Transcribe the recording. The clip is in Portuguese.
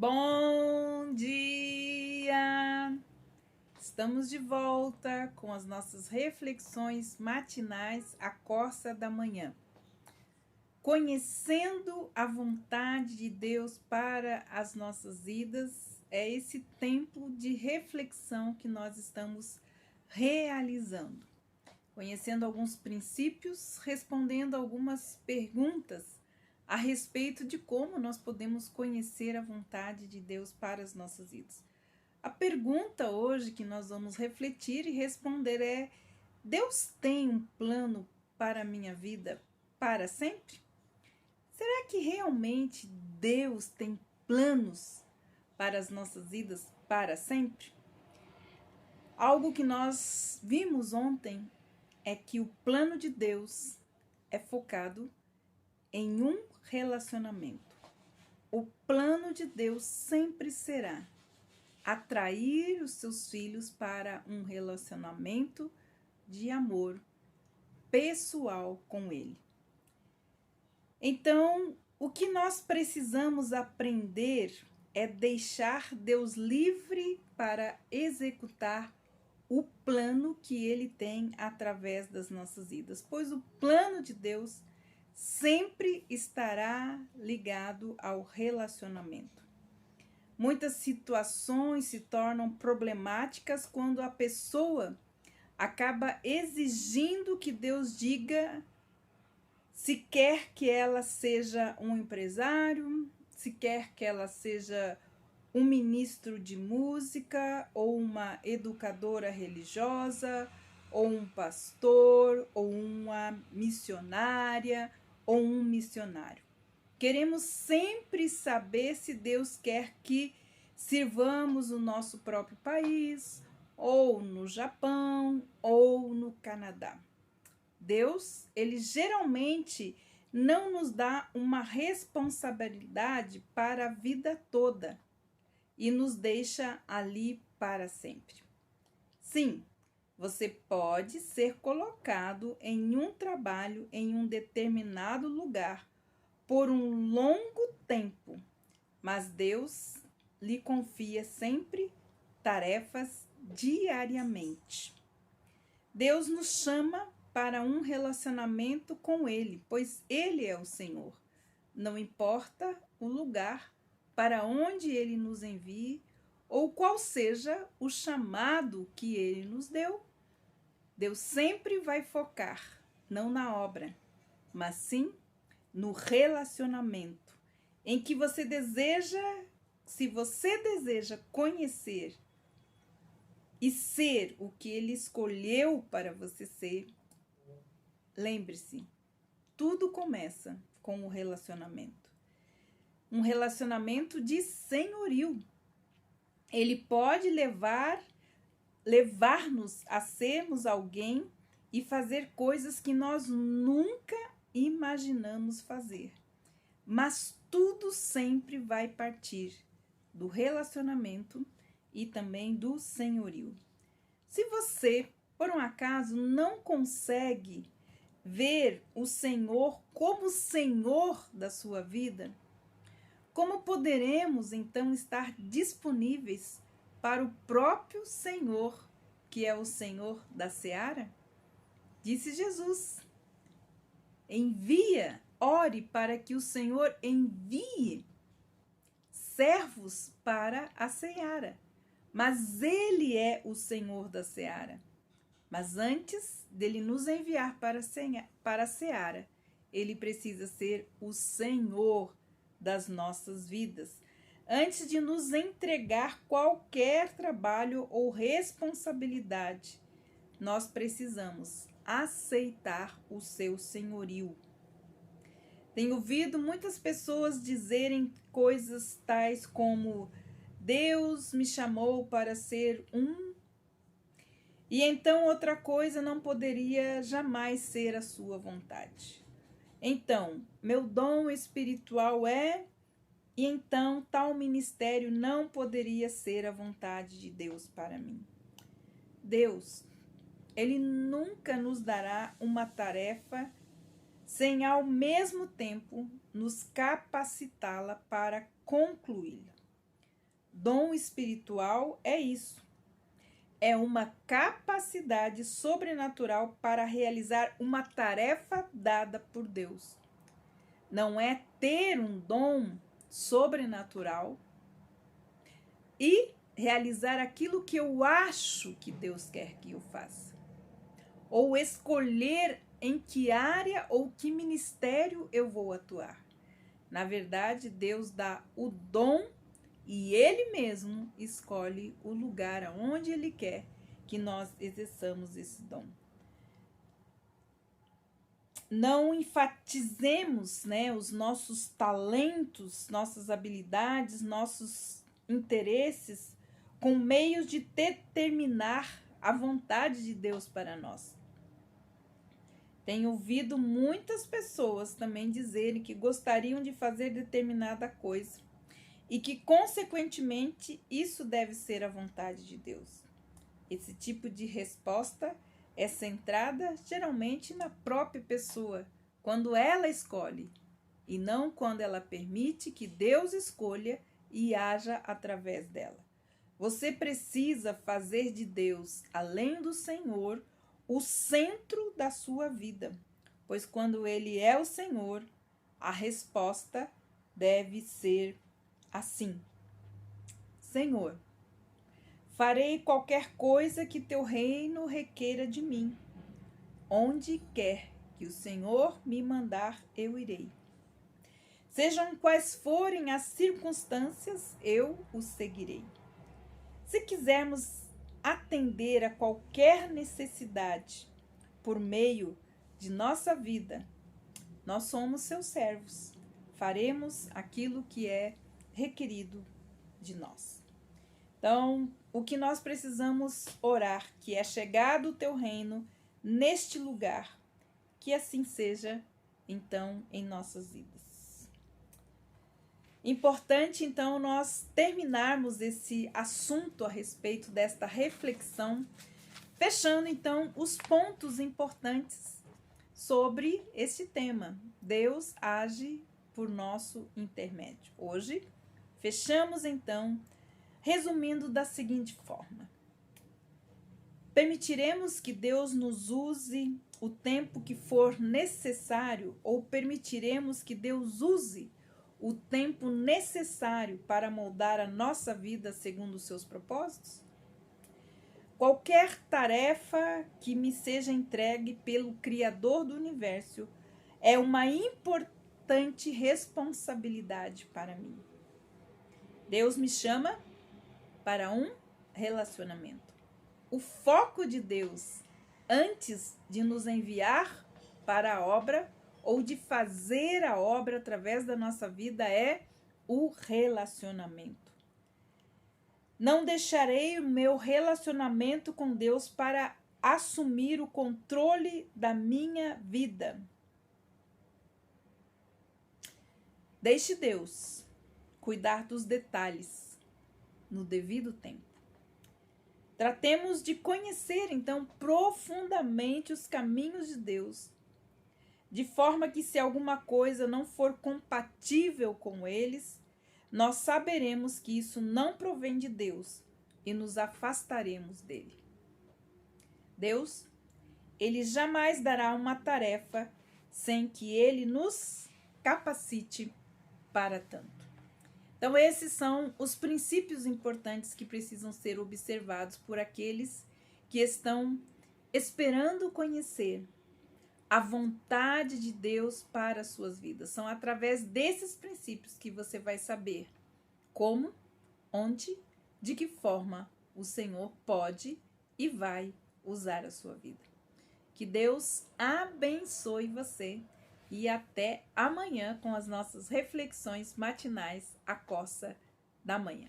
Bom dia! Estamos de volta com as nossas reflexões matinais à costa da manhã. Conhecendo a vontade de Deus para as nossas vidas, é esse tempo de reflexão que nós estamos realizando. Conhecendo alguns princípios, respondendo algumas perguntas a respeito de como nós podemos conhecer a vontade de Deus para as nossas vidas. A pergunta hoje que nós vamos refletir e responder é: Deus tem um plano para a minha vida para sempre? Será que realmente Deus tem planos para as nossas vidas para sempre? Algo que nós vimos ontem é que o plano de Deus é focado em um relacionamento. O plano de Deus sempre será atrair os seus filhos para um relacionamento de amor pessoal com Ele. Então, o que nós precisamos aprender é deixar Deus livre para executar o plano que Ele tem através das nossas vidas, pois o plano de Deus sempre estará ligado ao relacionamento. Muitas situações se tornam problemáticas quando a pessoa acaba exigindo que Deus diga se quer que ela seja um empresário, se quer que ela seja um ministro de música, ou uma educadora religiosa, ou um pastor, ou uma missionária, ou um missionário. Queremos sempre saber se Deus quer que sirvamos o nosso próprio país, ou no Japão, ou no Canadá. Deus, ele geralmente não nos dá uma responsabilidade para a vida toda e nos deixa ali para sempre. Sim, você pode ser colocado em um trabalho em um determinado lugar por um longo tempo, mas Deus lhe confia sempre tarefas diariamente. Deus nos chama para um relacionamento com Ele, pois Ele é o Senhor. Não importa o lugar para onde Ele nos envie ou qual seja o chamado que Ele nos deu, Deus sempre vai focar, não na obra, mas sim no relacionamento, em que você deseja, se você deseja conhecer e ser o que Ele escolheu para você ser, lembre-se, tudo começa com o relacionamento. Um relacionamento de senhorio. Ele pode levar-nos a sermos alguém e fazer coisas que nós nunca imaginamos fazer. Mas tudo sempre vai partir do relacionamento e também do senhorio. Se você, por um acaso, não consegue ver o Senhor como Senhor da sua vida, como poderemos então estar disponíveis para o próprio Senhor, que é o Senhor da seara? Disse Jesus: ore para que o Senhor envie servos para a seara, mas Ele é o Senhor da seara. Mas antes dele nos enviar para a seara, Ele precisa ser o Senhor das nossas vidas. Antes de nos entregar qualquer trabalho ou responsabilidade, nós precisamos aceitar o seu senhorio. Tenho ouvido muitas pessoas dizerem coisas tais como: Deus me chamou para ser e então outra coisa não poderia jamais ser a sua vontade. Então, meu dom espiritual e então tal ministério não poderia ser a vontade de Deus para mim. Deus, Ele nunca nos dará uma tarefa sem ao mesmo tempo nos capacitá-la para concluí-la. Dom espiritual é isso. É uma capacidade sobrenatural para realizar uma tarefa dada por Deus. Não é ter um dom sobrenatural e realizar aquilo que eu acho que Deus quer que eu faça. Ou escolher em que área ou que ministério eu vou atuar. Na verdade, Deus dá o dom e Ele mesmo escolhe o lugar aonde Ele quer que nós exerçamos esse dom. Não enfatizemos, os nossos talentos, nossas habilidades, nossos interesses com meios de determinar a vontade de Deus para nós. Tenho ouvido muitas pessoas também dizerem que gostariam de fazer determinada coisa e que, consequentemente, isso deve ser a vontade de Deus. Esse tipo de resposta é centrada geralmente na própria pessoa, quando ela escolhe, e não quando ela permite que Deus escolha e haja através dela. Você precisa fazer de Deus, além do Senhor, o centro da sua vida, pois quando Ele é o Senhor, a resposta deve ser assim: Senhor, farei qualquer coisa que teu reino requeira de mim. Onde quer que o Senhor me mandar, eu irei. Sejam quais forem as circunstâncias, eu os seguirei. Se quisermos atender a qualquer necessidade por meio de nossa vida, nós somos seus servos. Faremos aquilo que é requerido de nós. Então, o que nós precisamos orar, que é chegado o teu reino neste lugar, que assim seja, então, em nossas vidas. Importante, então, nós terminarmos esse assunto a respeito desta reflexão, fechando, então, os pontos importantes sobre este tema. Deus age por nosso intermédio. Hoje, fechamos, então, resumindo da seguinte forma: permitiremos que Deus nos use o tempo que for necessário, ou permitiremos que Deus use o tempo necessário para moldar a nossa vida segundo os seus propósitos? Qualquer tarefa que me seja entregue pelo Criador do Universo é uma importante responsabilidade para mim. Deus me chama para um relacionamento. O foco de Deus, antes de nos enviar para a obra ou de fazer a obra através da nossa vida, é o relacionamento. Não deixarei o meu relacionamento com Deus para assumir o controle da minha vida. Deixe Deus cuidar dos detalhes no devido tempo. Tratemos de conhecer, então, profundamente os caminhos de Deus, de forma que, se alguma coisa não for compatível com eles, nós saberemos que isso não provém de Deus e nos afastaremos dele. Deus, Ele jamais dará uma tarefa sem que Ele nos capacite para tanto. Então, esses são os princípios importantes que precisam ser observados por aqueles que estão esperando conhecer a vontade de Deus para as suas vidas. São através desses princípios que você vai saber como, onde, de que forma o Senhor pode e vai usar a sua vida. Que Deus abençoe você e até amanhã com as nossas reflexões matinais à coça da manhã.